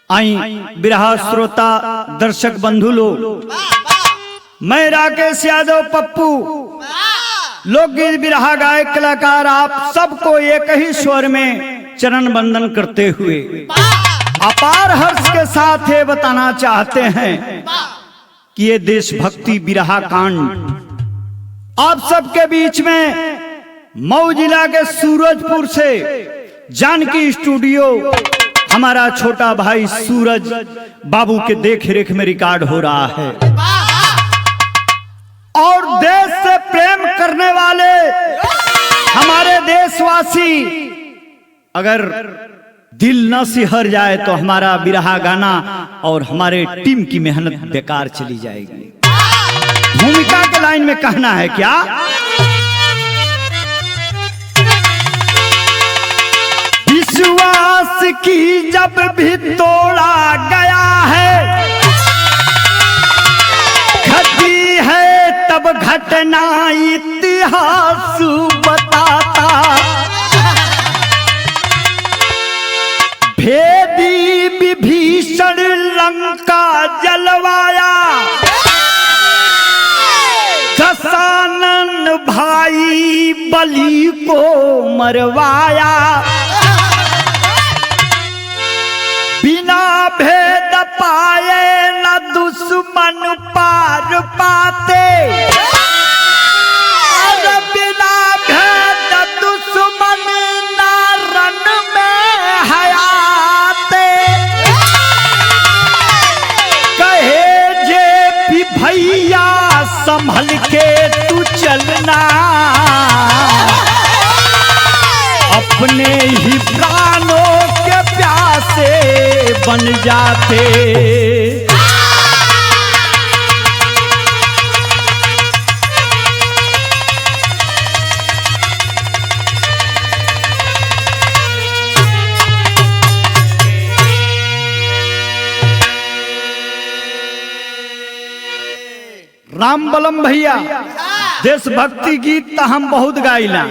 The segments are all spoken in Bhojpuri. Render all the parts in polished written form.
आई बिरहा श्रोता दर्शक बंधु लोग, मैं राकेश यादव पप्पू लोकगीत बिरहा गायक कलाकार आप सबको एक ही स्वर में चरण वंदन करते हुए अपार हर्ष के साथ ये बताना चाहते हैं कि ये देशभक्ति बिरहा कांड आप सबके बीच में मऊ जिला के सूरजपुर से जानकी स्टूडियो हमारा छोटा भाई सूरज बाबू के देख रेख में रिकॉर्ड हो रहा है। और देश से प्रेम करने वाले हमारे देशवासी अगर दिल न सिहर जाए तो हमारा बिरहा गाना और हमारे टीम की मेहनत बेकार चली जाएगी। भूमिका के लाइन में कहना है क्या? विश्वास की जब भी तोड़ा गया है, घटी है तब घटना इतिहास बताता। भेदी विभीषण लंका जलवाया, दशानन भाई बलि को मरवाया। बिना भेद पाए न दुश्मन पार पाते, और बिना भेद दुश्मन न रण में हयाते। कहे जे भी भैया संभल के तू चलना, अपने ही प्राणों के प्यासे बन जाते। राम बलम भैया देशभक्ति गीत तो हम बहुत गाइला,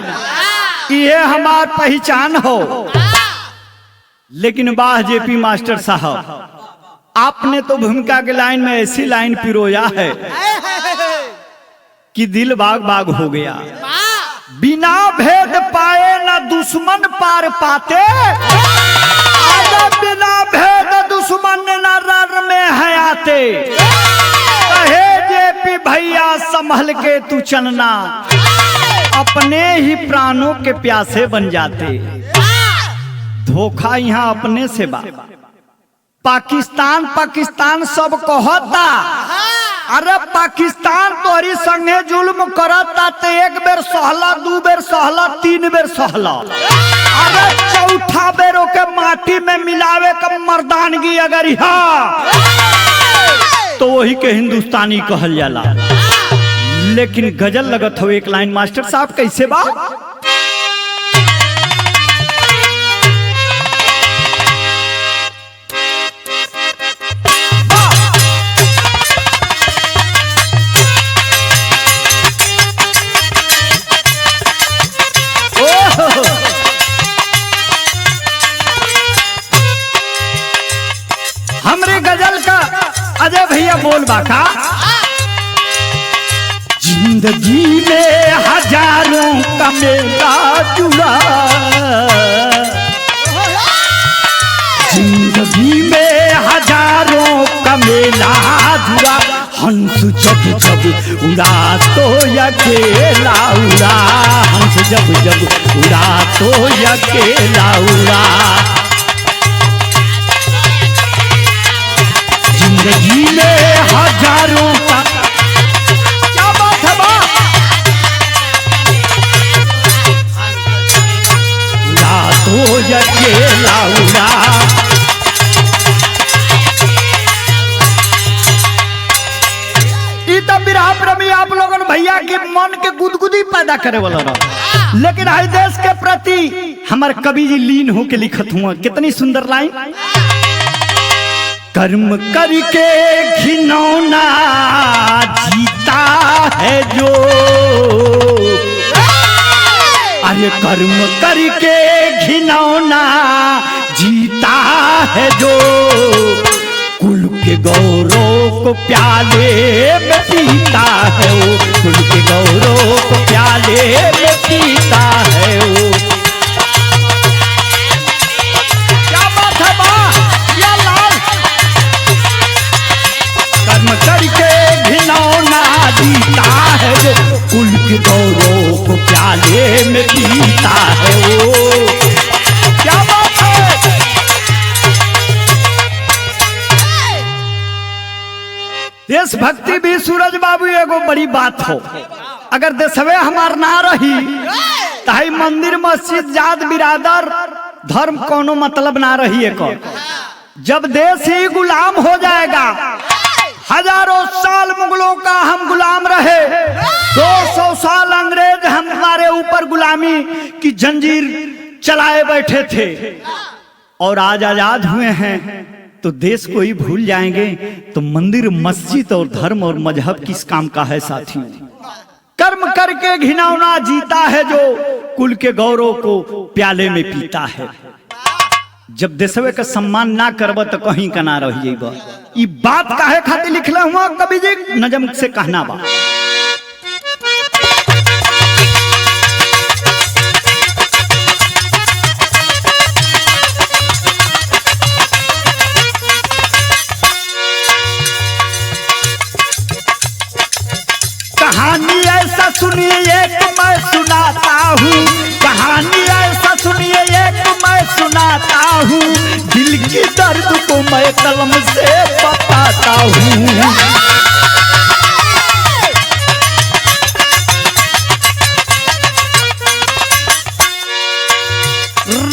ये हमार पहचान हो। लेकिन वाह जेपी मास्टर साहब, आपने तो भूमिका के लाइन में ऐसी लाइन पिरोया है कि दिल बाग बाग हो गया। बिना भेद पाए न दुश्मन पार पाते, बिना भेद दुश्मन न रण में हयाते। कहे जेपी भैया संभल के तू चलना, अपने ही प्राणों के प्यासे बन जाते। धोखा यहाँ अपने से बा। पाकिस्तान पाकिस्तान सब कहता, अरे पाकिस्तान तोरी संगे जुल्म करता तो एक बेर सहला, दू बेर सहला, तीन बेर सहला, अरे चौथा बेर ओके माटी में मिलावे का मर्दानगी अगर यहाँ तो वही के हिंदुस्तानी कहल जाला। लेकिन गजल लगत हो एक लाइन मास्टर साहब कैसे बा? हमरे गजल का अजय भैया बोल बाका। जिंदगी में हजारों का मेला जुड़ा, जिंदगी में हजारों का मेला जुड़ा। हंस जब जब उड़ा तो अकेला उड़ा, हंस जब जब उड़ा तो अकेला उड़ा। जिंदगी में हजारों का क्या बात है बा उड़ा तो अकेला उड़ा। बिरहा प्रेमी आप लोगन भैया के मन के गुदगुदी पैदा करे वाला रहा, लेकिन हर देश के प्रति हमारे कवि जी लीन होके लिखत हुआ। कितनी सुंदर लाइन। कर्म करके घिनौना जीता है जो, अरे कर्म करके घिनौना जीता है जो, कुल के गौरव को प्याले में पीता है वो, कुल के गौरव को प्याले में पीता है वो। क्या बात है बा या लाल। कर्म करके घिनौना जीता है जो, कुल के गौरव को प्याले में पीता है वो। क्या बात है। देशभक्ति भी सूरज बाबू एगो बड़ी बात हो। अगर देशवे हमार ना रही ताई मंदिर मस्जिद जात बिरादर धर्म कोनो मतलब ना रही है। जब देश ही गुलाम हो जाएगा, हजारों साल मुगलों का हम गुलाम रहे, 200 साल अंग्रेज हमारे ऊपर गुलामी की जंजीर चलाए बैठे थे, और आज आजाद हुए हैं तो देश को ही भूल जाएंगे। तो मंदिर मस्जिद और धर्म और मजहब किस काम का है साथियों। कर्म करके घिनौना जीता है जो, कुल के गौरव को प्याले में पीता है। जब देशवे का सम्मान ना करब तो कहीं का ना रह जाइबा। ई बात काहे खातिर लिखले हुआ कवि जी नजम से कहना बा। कहानी ऐसा सुनिए एक मैं सुनाता हूँ, कहानी ऐसा सुनिए एक मैं सुनाता हूँ, दिल की दर्द को मैं कलम से बताता हूँ।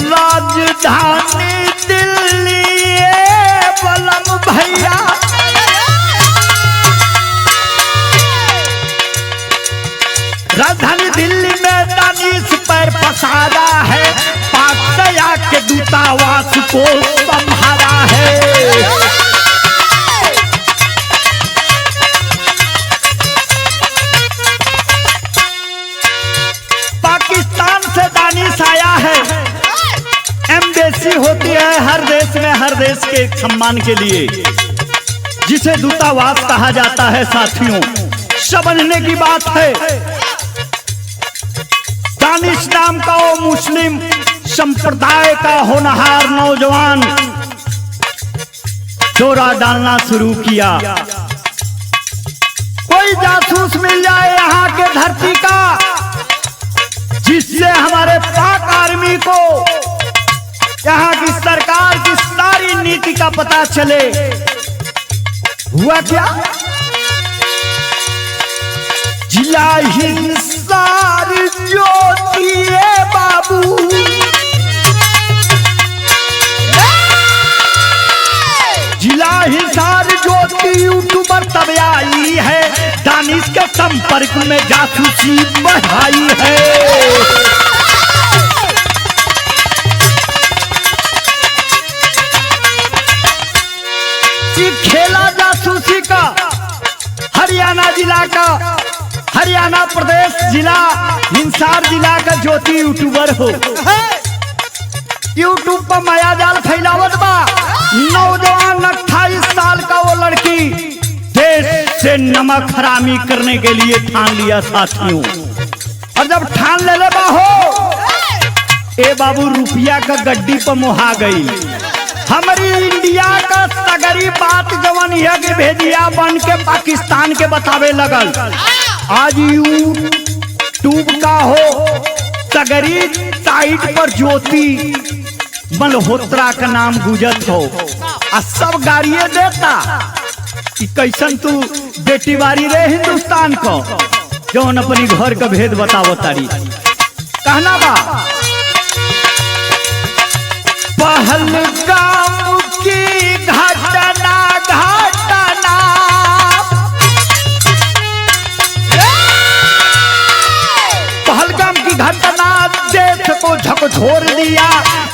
राजधानी दिल्ली बलम भैया, राजधानी दिल्ली में दानिश पर पसारा है, पाक दया के दूतावास को संभाला है। पाकिस्तान से दानिश आया है, एम्बेसी होती है हर देश में, हर देश के सम्मान के लिए, जिसे दूतावास कहा जाता है। साथियों समझने की बात है, दानिश नाम का वो मुस्लिम संप्रदाय का होनहार नौजवान डोरा डालना शुरू किया। कोई जासूस मिल जाए यहाँ के धरती का, जिससे हमारे पाक आर्मी को यहाँ की सरकार की सारी नीति का पता चले। हुआ क्या? जिला हिंसार ज्योति बाबू, जिला हिंसार ज्योति यूट्यूबर तब आई है, दानिश के संपर्क में जासूसी बढ़ाई है। खेला जासूसी का हरियाणा जिला का, हरियाणा प्रदेश जिला हिंसार जिला का ज्योति यूट्यूबर हो, यूट्यूब पर माया जाल फैलावत बा। नौजवान 28 साल का वो लड़की देश से नमक हरामी करने के लिए ठान लिया साथियों। और जब ठान ले ले हो ए बाबू, रुपया का गड्डी पर मुहा गई। हमारी इंडिया का सगरी बात जवन यज्ञ भेजिया बन के पाकिस्तान के बतावे लगल। आज यूट्यूब का हो सगरी साइड पर ज्योति मल्होत्रा का नाम गुजत हो आ सब गाड़िए देता कि कैसन तू बेटी बारी रे हिंदुस्तान को जौन अपनी घर का भेद बतावो तारी। कहना बा पहलगाम की घटना पहलगाम की घटना देश को झकझोर दिया,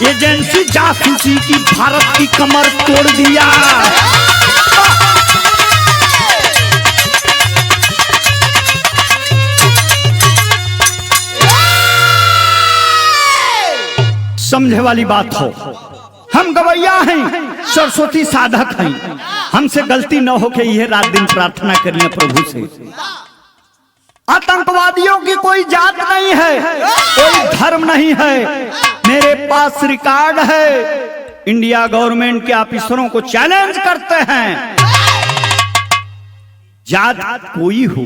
एजेंसी जासूसी की भारत की कमर तोड़ दिया। समझे वाली बात हो, हम गवैया हैं, सरस्वती साधक हैं, हमसे गलती न हो के यह रात दिन प्रार्थना करिए प्रभु से। आतंकवादियों की कोई जात नहीं है, कोई धर्म नहीं है। मेरे पास रिकॉर्ड है, इंडिया गवर्नमेंट के ऑफिसरों को चैलेंज करते हैं। जात कोई हो,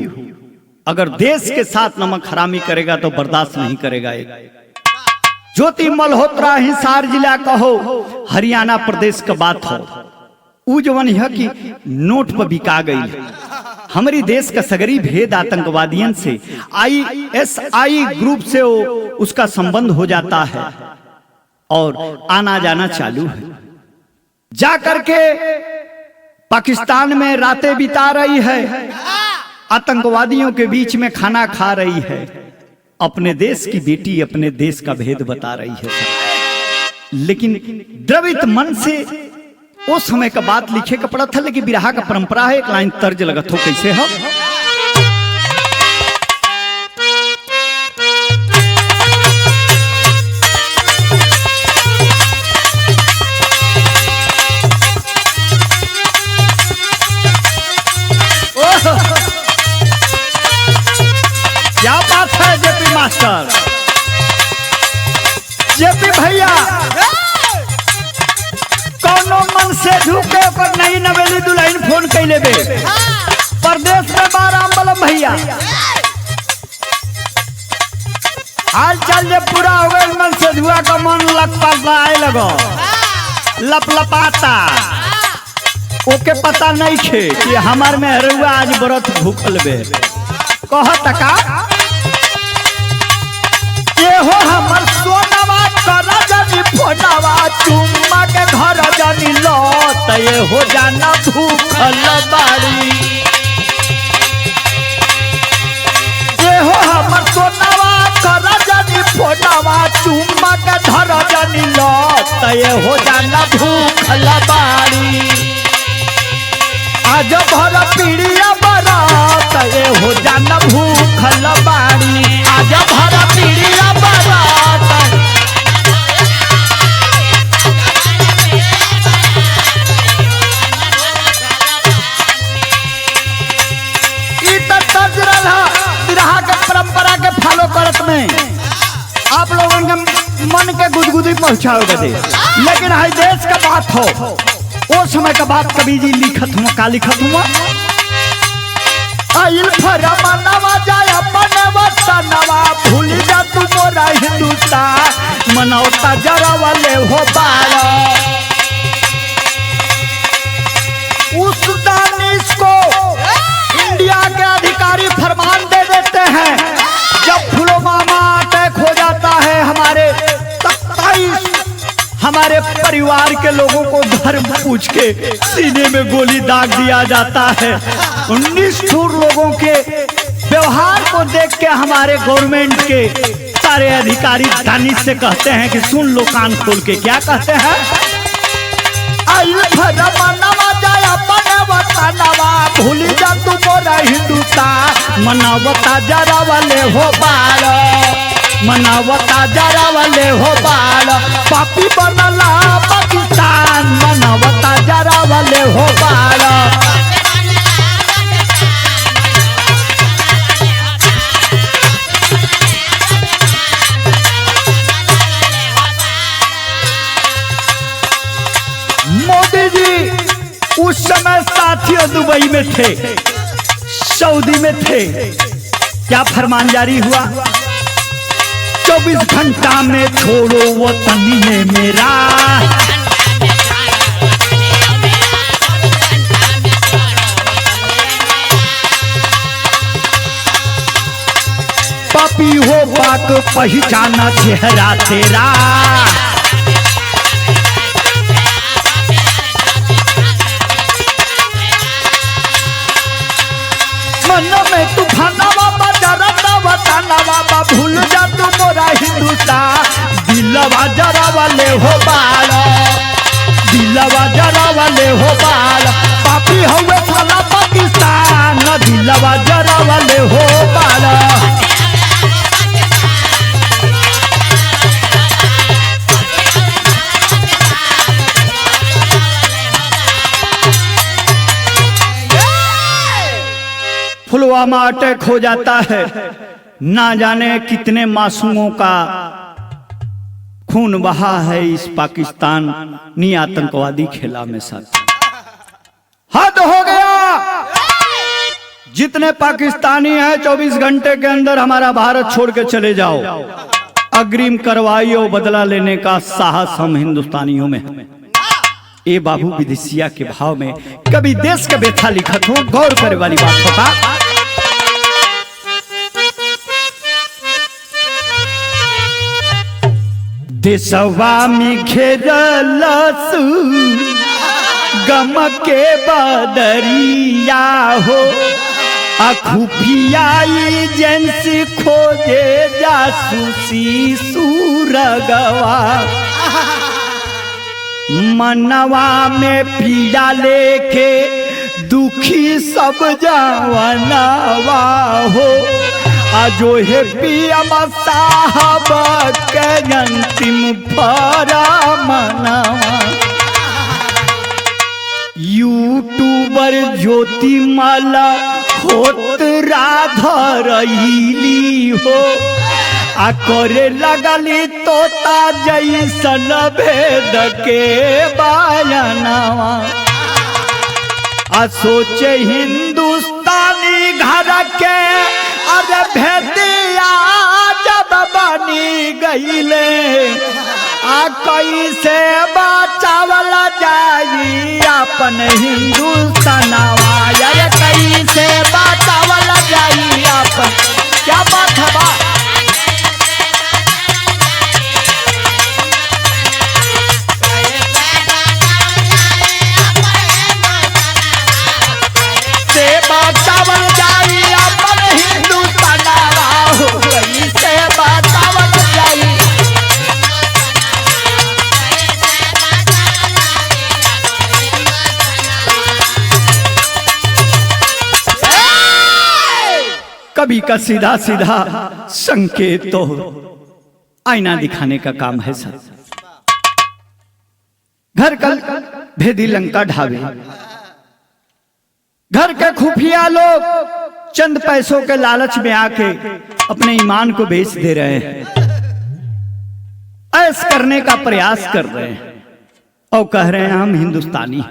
अगर देश के साथ नमक हरामी करेगा तो बर्दाश्त नहीं करेगा। ज्योति मल्होत्रा हिसार जिला का हो, हरियाणा प्रदेश का बात हो, उ जवन है कि नोट पर बिका गई। हमारी देश का सगरी भेद आतंकवादियों से ISI ग्रुप से उसका संबंध हो जाता है और आना जाना चालू है। जा करके पाकिस्तान में रातें बिता रही है, आतंकवादियों के बीच में खाना खा रही है। अपने देश की बेटी अपने देश का भेद बता रही है। लेकिन द्रवित मन से उस समय का बात लिखे का पड़ा था, लेकिन बिरहा का परंपरा है, एक लाइन तर्ज लगत हो कैसे हो। क्या बात है जेपी मास्टर, जेपी भैया, कौनो मन से झुके पर नहीं नवेली दुल्हन फोन कैले बे प्रदेश में बाराम बलम भैया। हाल चाल जब पूरा हो गए मन से धुआ का मन लपटाए लगो, लपलपाता ओके पता नहीं खे कि हमार में हरुआ आज व्रत भूखल बे। कहत का ये हो हमर सोनवा करा जानी फोनवा, चुम्मा के घर जानी लौट, ये हो जाना भूखल बाड़ी। ये हो हमर सोनवा करा जानी फोनवा, चुम्मा के घर जानी लौट, ये हो जाना भूखल बाड़ी। आज भर पीड़िया बरात, ये हो जाना भूखल बाड़ी। आज भर पीड़िया बरात, बिरहा के परंपरा के फॉलो करत में आप लोगों के मन के गुदगुदी पहुंचाओगे दे। लेकिन हाई देश का बात हो, वो समय का बात कभी जी लिखत हुआ, का लिखत हुआ, आइल फरमानवा जाय अपने वतनवा, भूल जा तू मोरा हिंदुस्तान, मनौता जरा वाले हो बारा। उस दानिश को इंडिया के अधिकारी फरमान दे देते हैं, जब पुलवामा अटैक हो जाता है, हमारे 27 हमारे परिवार के लोगों को धर्म पूछ के सीने में गोली दाग दिया जाता है। 19 ठूर लोगों के व्यवहार को देख के हमारे गवर्नमेंट के सारे अधिकारी दानिश से कहते हैं कि सुन लो कान खोल के, क्या कहते हैं, भूल जा तू मोरा हिंदुस्तान, मनावता जरा वाले हो बाल, मनावता जरा वाले हो बाल, पापी बनला पाकिस्तान, मनावता जरा वाले हो बाल। मोदी जी उस समय साथियों दुबई में थे, सऊदी में थे। क्या फरमान जारी हुआ, 24 घंटा में छोड़ो वतन ये मेरा। पापी हो पाक पहचाना चेहरा तेरा। मन में तूफानवा बजरता वतनवा भूल जा तू मोरा हिंदुस्तान। दिलवा जरा वाले हो बाल, दिलवा जरा वाले हो बाल। पापी हुए साला पाकिस्तान, दिलवा जरा वाले हो बाल। पुलवामा अटैक हो जाता है, ना जाने कितने मासूमों का खून बहा है इस पाकिस्तानी आतंकवादी खेला में। साथ हद हो गया। जितने पाकिस्तानी हैं 24 घंटे के अंदर हमारा भारत छोड़ के चले जाओ। अग्रिम कार्रवाई और बदला लेने का साहस हम हिंदुस्तानियों में है। ए बाबू विदेशिया के भाव में कभी देश का व्यथा लिखत हो, गौर करे वाली बात होता। देशवा में घेरलस गम के बदरिया हो। खुफिया एजेंसी खोजे जासूसी सूरगवा। मनवा में पीड़ा लेके दुखी सब जवानवा हो। आजो है पीएम साहब के अंतिम फरमानवा। यूट्यूबर ज्योतिमाला होत राधा रहीली हो। आ करे लगली तोता जैसन भेद के बयानवा। आ सोचे हिंदुस्तानी घर के अरे भेदिया जब बनी गईले। आ कैसे बचावल जाई अपन हिंदुस्तानवा। अरे कैसे बचावल जाई अपन, क्या बात है बा। बचावल जाई अपन हिंदुस्तानवा हो। कैसे बचावल जाई। कभी का सीधा सीधा संकेत तो आईना दिखाने का काम है सर। घर कल भेदी लंका ढाबे। घर के खुफिया लोग चंद पैसों के लालच में आके अपने ईमान को बेच दे रहे हैं। ऐश करने का प्रयास कर रहे हैं और कह रहे हैं हम हिंदुस्तानी।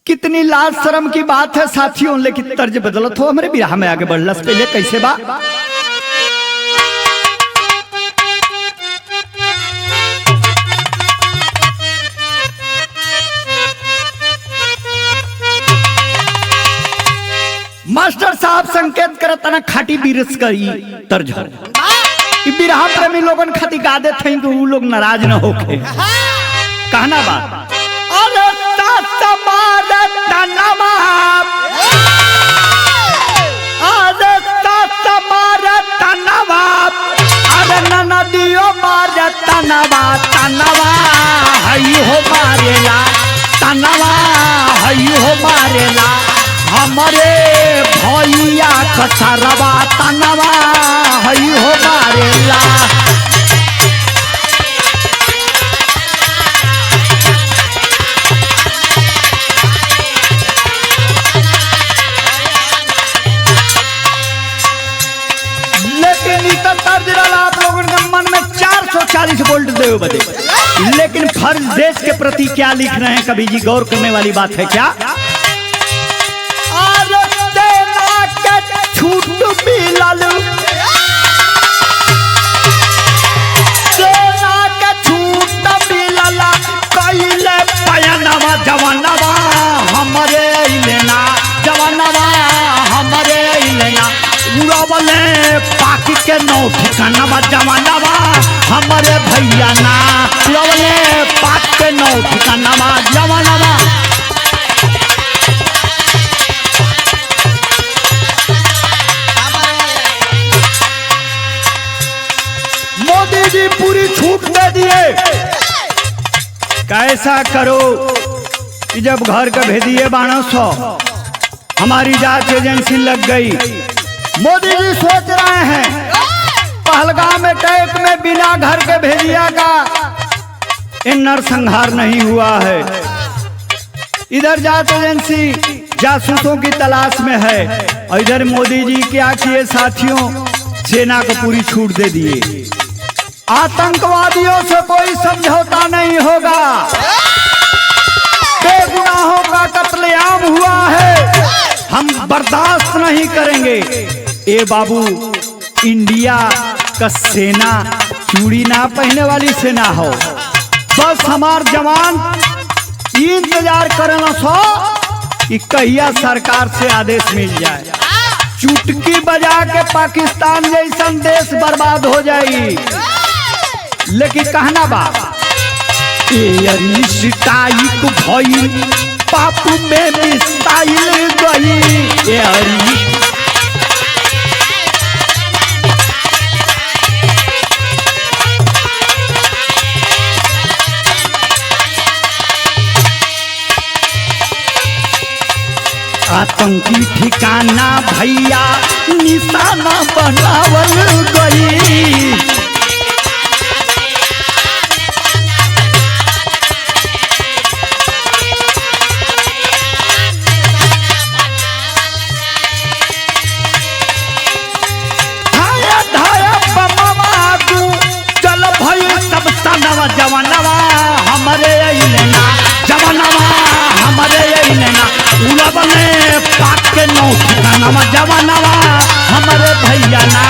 कितनी लाज शर्म की बात है साथियों। लेकिन तर्ज बदलत हो हमारे बिरहा में आगे बढ़लस पहले कैसे बा। मास्टर साहब संकेत करत ना खाटी बीरस करी तर्ज हो। बिरहा प्रेमी लोगन खाती गा देते हैं कि वो लोग नाराज न होके। कहना बात नदियों मारे तनवा। तनवा हई हो मारेला। तनवा हई हो मारेला। हमारे भैया कसरवा। तनवा हई हो मारेला। आप लोगों के मन में 440 वोल्ट दे बदे। लेकिन फर्ज देश के प्रति क्या लिख रहे हैं कवि जी, गौर करने वाली बात है क्या। छूट मिलल के नौ ठिकाना जवानवा हमारे भैया ना लवले पाक के नौ ठिकाना जवानवा। मोदी जी पूरी छूट दे दिए, कैसा करो कि जब घर का भेदिए 1200 हमारी जांच एजेंसी लग गई। मोदी जी सोच रहे हैं पहलगाम अटैक में बिना घर के भेदिया का नरसंहार नहीं हुआ है। इधर जांच एजेंसी जासूसों की तलाश में है और इधर मोदी जी क्या किए साथियों, सेना को पूरी छूट दे दिए। आतंकवादियों से कोई समझौता नहीं होगा, बेगुनाहों का कत्लेआम हुआ है, हम बर्दाश्त नहीं करेंगे। ए बाबू, इंडिया का सेना चूड़ी ना पहने वाली सेना हो, बस हमार जवान इंतजार करना सो कि कहिया सरकार से आदेश मिल जाए। चुटकी बजा के पाकिस्तान जैसा देश बर्बाद हो जाएगी। लेकिन कहना बा स्टाइक भई पापू में मिसाइल गई। आतंकी ठिकाना भैया निशाना बनावल गई। जवानवा हमारे लेना, जवानवा हमारे लेना, उलब में पाक के नौ ठिकाना जवानवा हमारे भैया ना।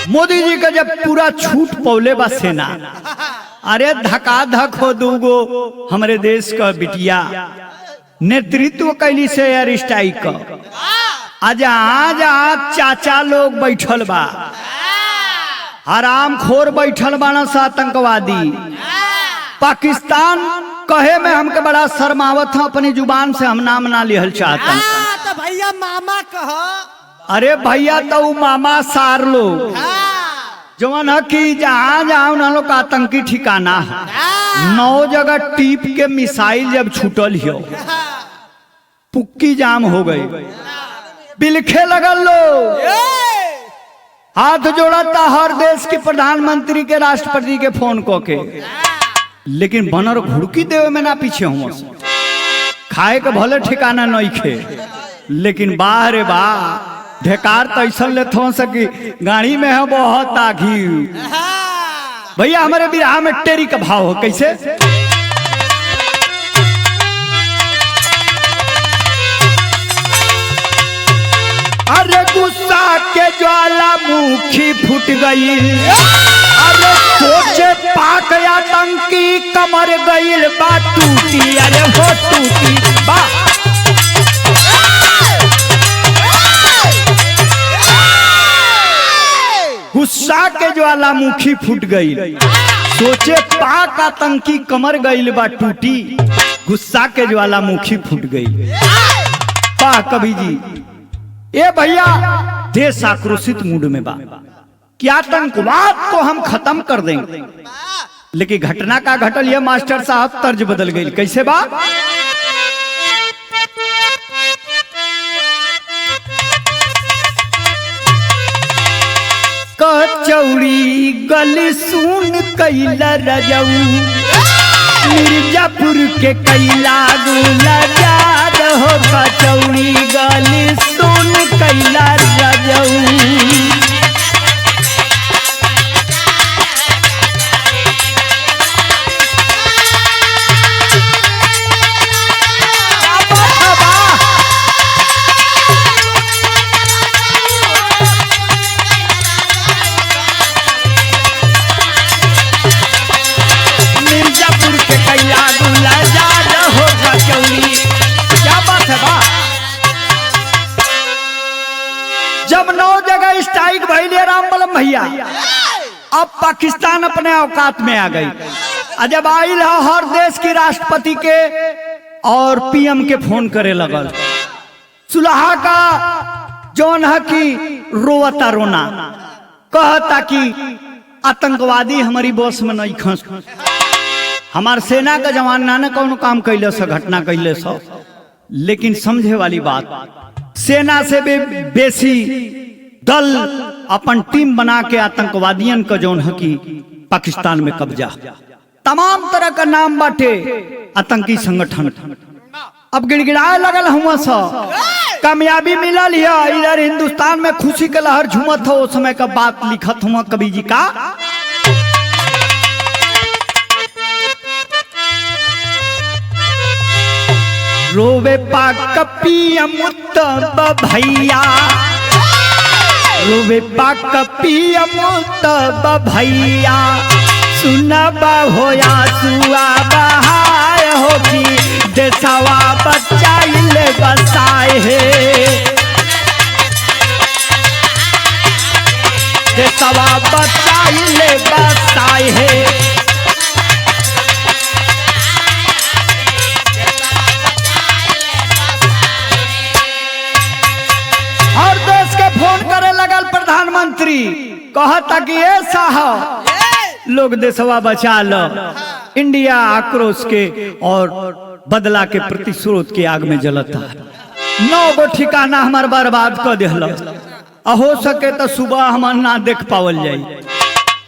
मोदी जी का जब पूरा छूट पौले बा सेना, अरे धका धक हो दूगो हमारे देश का बिटिया नेतृत्व कैली से एयर स्ट्राइक का। आज चाचा लोग बैठल बा, आराम खोर बैठल बाना सा आतंकवादी। पाकिस्तान कहे में हमके बड़ा शर्मावत है, अपनी जुबान से हम नाम ना लिहल चाहता। तो भैया मामा कहो। अरे भैया तो मामा सार लोग जवन है कि जहाँ जहाँ उन लोग का आतंकी ठिकाना है, 9 जगह टीप के मिसाइल जब छूटल हो, पुक्की जाम हो गई, बिलखे लगल लो, हाथ जोड़ा था हर देश के प्रधानमंत्री के राष्ट्रपति के फोन को के। लेकिन बनर घुड़की देवे में ना पीछे हुआ, खाए के भले ठिकाना नहीं खे, लेकिन बाहरे बा ढेकार तो ऐसा ले थो सकी गाड़ी में है बहुत आगी। भैया हमारे बिरहा में टेरी का भाव हो कैसे? अरे गुस्सा के ज्वालामुखी फूट गई, अरे सोचे पाक आतंकी कमर गईल बा टूटी, अरे वो टूटी बा। गुस्सा के ज्वालामुखी फूट गई, सोचे पाक आतंकी कमर गईल बा टूटी, गुस्सा के ज्वालामुखी फूट गई। पा कवि जी, ए भैया देश आक्रोशित मूड में बा कि आतंकवाद को हम खत्म कर देंगे। लेकिन घटना का घटल ये मास्टर साहब तर्ज बदल गई, कैसे बा? कचौड़ी गली सुन कैला रजऊ, मिर्जापुर के कैला गुलजार हो, कचौड़ी गली सुन कैला रजऊ। बम भैया, अब पाकिस्तान अपने औकात में आ गई। जब आई हर देश की राष्ट्रपति के और पीएम के फोन करे लगल, सुलहा का जौन है कि रोवता रोना, कहता कि आतंकवादी हमारी बस में नहीं खस। हमार सेना का जवान ना कौन काम कैले से घटना कैले से, लेकिन समझे वाली बात, सेना से भी बेसी दल अपन टीम बना के आतंकवादियन का जौन है कि पाकिस्तान में कब्जा, तमाम तरह का नाम बाटे आतंकी संगठन। अब गिड़गिड़ाए लगल हुआ सा, कामयाबी मिलल है। इधर हिंदुस्तान में खुशी के लहर झूमत हो, उस समय का बात लिखत हुआ कवि जी का। रोवे पाक पीएम तब भैया, रोवे पाक पीएम तब भैया, सुनबा होया सुआ बहाय हो कि देशवा बचाइल बसाए है, देशवा बचाइल बसाए है। हर देश के फोन करे लगल प्रधानमंत्री, कहता कि ये साहब लोग देशवा बचा लो, इंडिया आक्रोश के और बदला के प्रतिशोध के आग में जलता है। 9 गो ठिकाना हमार बर्बाद कर दिल, हो सके तो सुबह हम ना देख पावल जाई।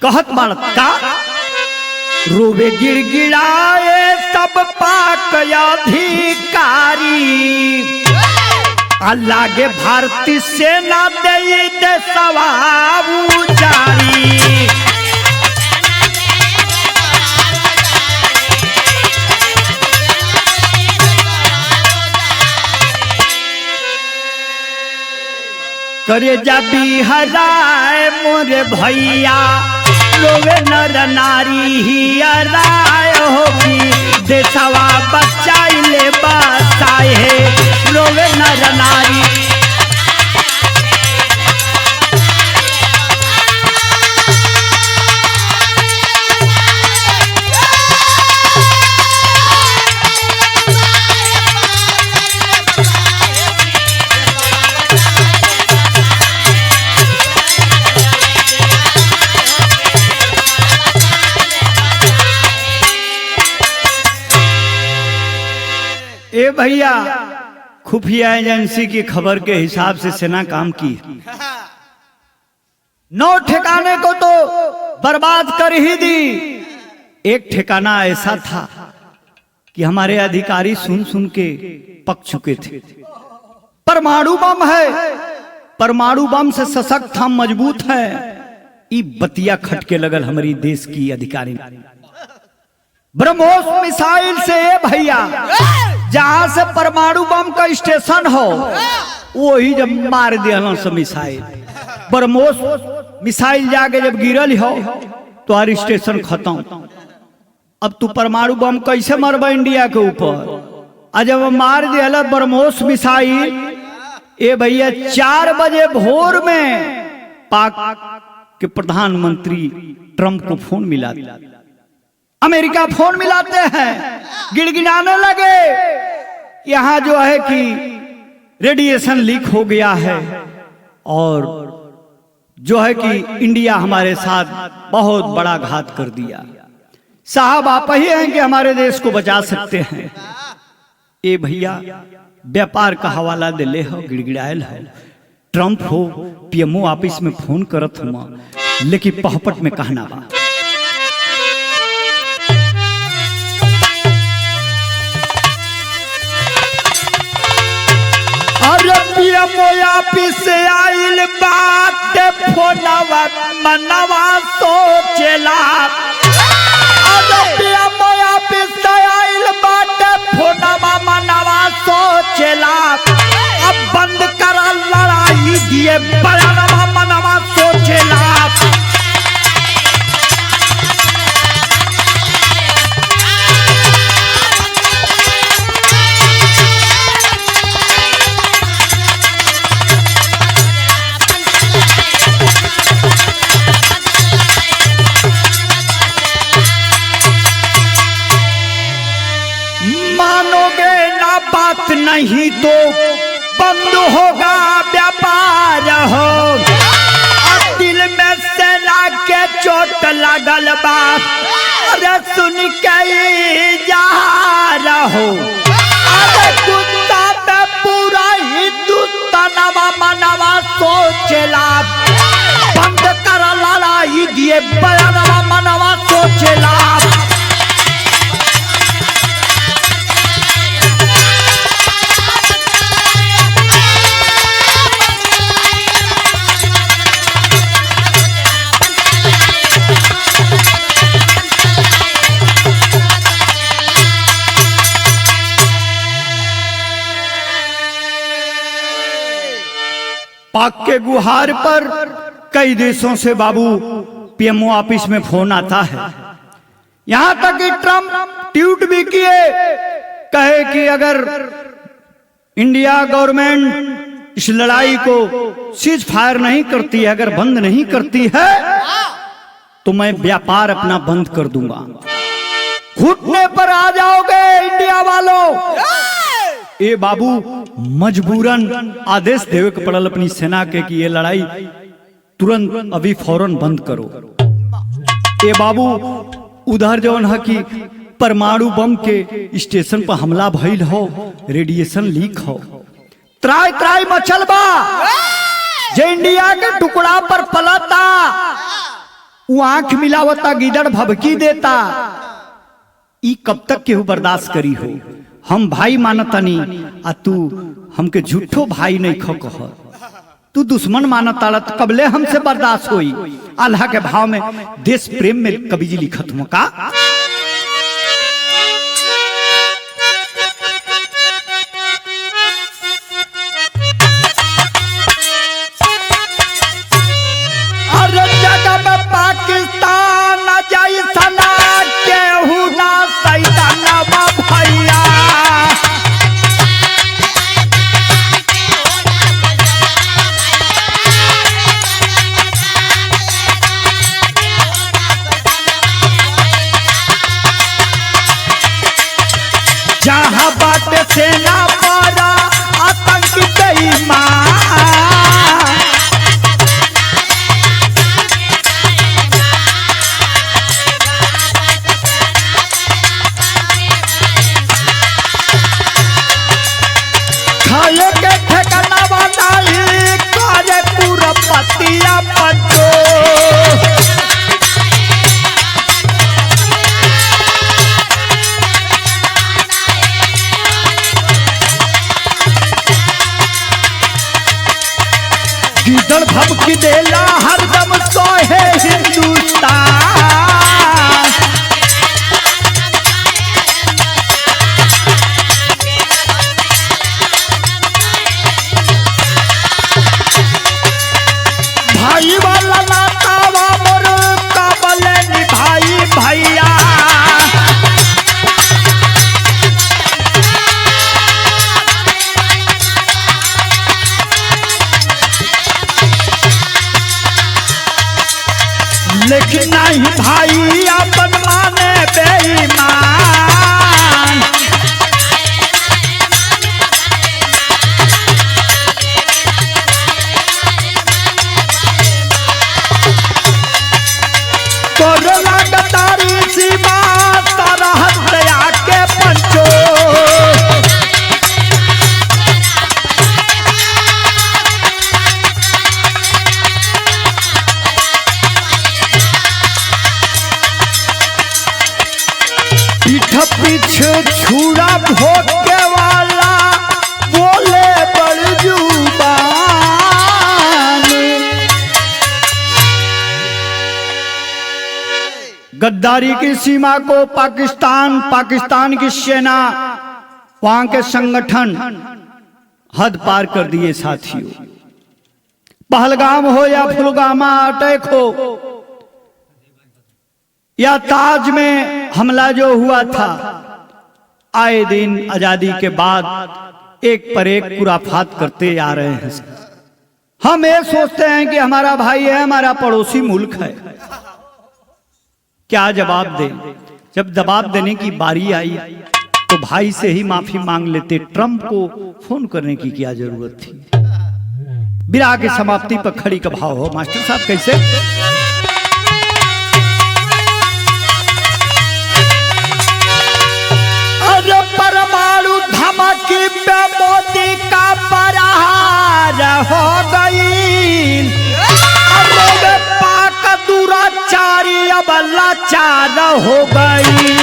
कहत का रोवे गिड़गिड़ाए सब पाक अधिकारी, लागे भारतीय सेना दे देशवा उजारी। करे जा बिहराए मोरे भैया, रोवे नर नारी ही राय होगी, देशवा बचाइले बसाए है, रोवे नर नारी। ए भैया, खुफिया एजेंसी की खबर के हिसाब से सेना काम की, 9 ठिकाने को तो बर्बाद कर ही दी। एक ठिकाना ऐसा था कि हमारे अधिकारी सुन सुन के पक चुके थे। परमाणु बम है, परमाणु बम से सशक्त हम मजबूत है। ई बतिया खटके लगल हमारी देश की अधिकारी। ब्रह्मोस मिसाइल से भैया, जहां से परमाणु बम का स्टेशन हो, वही जब मार दिया से मिसाइल, ब्रह्मोस मिसाइल जाके जब गिरल हो तो हर स्टेशन खत्म। अब तू परमाणु बम कैसे मरबा इंडिया के ऊपर? जब मार दिया ब्रह्मोस मिसाइल, ए भैया 4 बजे भोर में पाक के प्रधानमंत्री ट्रंप को फोन मिला, अमेरिका फोन मिलाते हैं, गिड़गिड़ाने लगे, यहाँ जो है कि रेडिएशन लीक हो गया है और जो है कि इंडिया हमारे साथ बहुत बड़ा घात कर दिया। साहब आप ही हैं कि हमारे देश को बचा सकते हैं। ए भैया, व्यापार का हवाला दिले हो, गिड़गिड़ायल है। ट्रंप हो पीएमओ ऑफिस में फोन करत हुआ, लेकिन पहपट में कहना बा। पीएमओ ऑफिस से आइल बात फोनवा मनवा सोचेला, पीएमओ ऑफिस से आइल बात फोनवा मनवा सोचेला, अब बंद कर लड़ाई दिए बयानवा मनवा सोचेला। मानोगे ना बात नहीं तो बंद होगा व्यापार हो। दिल में से लाके चोट लगल बात अरे सुन के जा रहो। अरे कुत्ता पे पूरा हिंदुस्तानवा मनवा सोचेला बंद कर लड़ाई दिए बयानवा मनवा सोचेला। पाक के गुहार पर कई देशों से बाबू पीएमओ ऑफिस में फोन आता है। यहां तक कि ट्रंप ट्वीट भी किए, कहे कि अगर इंडिया गवर्नमेंट इस लड़ाई को सीज फायर नहीं करती है, अगर बंद नहीं करती है तो मैं व्यापार अपना बंद कर दूंगा। घुटने पर आ जाओगे इंडिया वालों। ये बाबू मजबूरन आदेश देवे के पड़ल अपनी सेना के कि ये लड़ाई तुरंत अभी फौरन बंद करो। ये बाबू उधर जौन है कि परमाणु बम के स्टेशन पर हमला भइल हो, रेडिएशन लीक हो, त्राई त्राई मचल बा। जे इंडिया के टुकड़ा पर पलता वो आंख मिलावता गिदड़ भभकी देता। ई कब तक केहू बर्दाश्त करी हो। हम भाई मानतानी आ तू हमके झूठो भाई नहीं खो कह, तू दुश्मन मानता तो कबले हमसे बर्दाश्त होई। अल्लाह के भाव में देश प्रेम में कवि जी लिखत हुआ का अरे जगह में पाकिस्तान जैसना केहू ना सैदानवा भैया। जहाँ बात सेना पारा आतंक बेईमान। खाए के ठिकाना बनाई करे पूरा पतिया पटो। गिदड़ भभकी देला हरदम सोहे हिंदुस्तान। भाई वाला नातावा मोर काबल निभाई भैया। लेकिन नहीं भाई अपन माने बेईमान। कोरोना गद्दारी सीमा सरहद आके पंचो। पीछे छुरा भोगे वाला बोले बड़ जुबान। गद्दारी की सीमा को पाकिस्तान की सेना, वहां के संगठन हद पार कर दिए साथियों। पहलगाम हो या फुलगामा अटैक हो या ताज में हमला जो हुआ था, आए दिन आजादी के बाद एक पर एक खुराफात करते आ रहे हैं। हम ये सोचते हैं कि हमारा भाई है, हमारा पड़ोसी मुल्क है, क्या जवाब दे। जब जवाब देने की बारी आई तो भाई से ही माफी मांग लेते, ट्रंप को फोन करने की क्या जरूरत थी। विराह की समाप्ति पर खड़ी का भाव हो मास्टर साहब कैसे? अरे परमाणु धमकी पे मोदी का प्रहार हो गई, अरे पाक दुराचारी अब लाचार हो गई।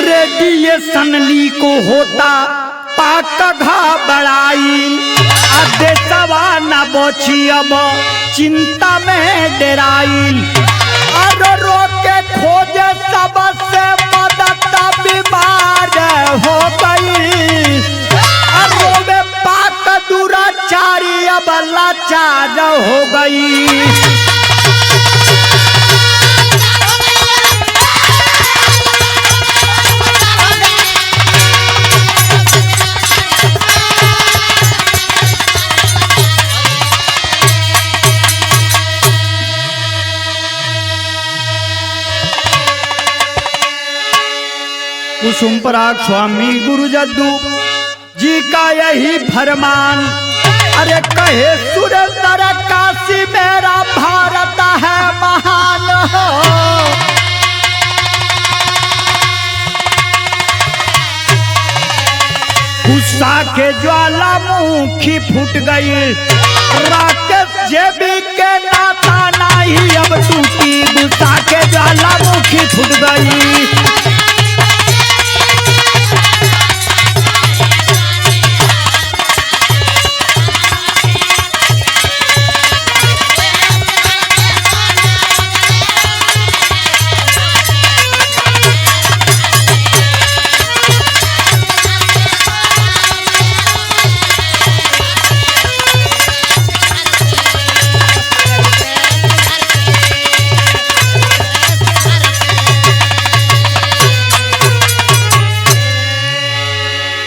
रेडिएशन लीक होता पाक घबराई, देशवा न बची अब चिंता में डेराइल। और रोके खोजे सबसे मदद बीमार हो गई, और पाक दुराचारी अब लाचार हो गई। कुसुम पराग स्वामी गुरु जद्दू जी का यही फरमान, अरे कहे सुरेंद्र काशी मेरा भारत है महान हो। गुस्सा के ज्वालामुखी फूट गई, राकेश जेबी के नाता नहीं अब टूटी, गुस्सा के ज्वालामुखी फूट गई।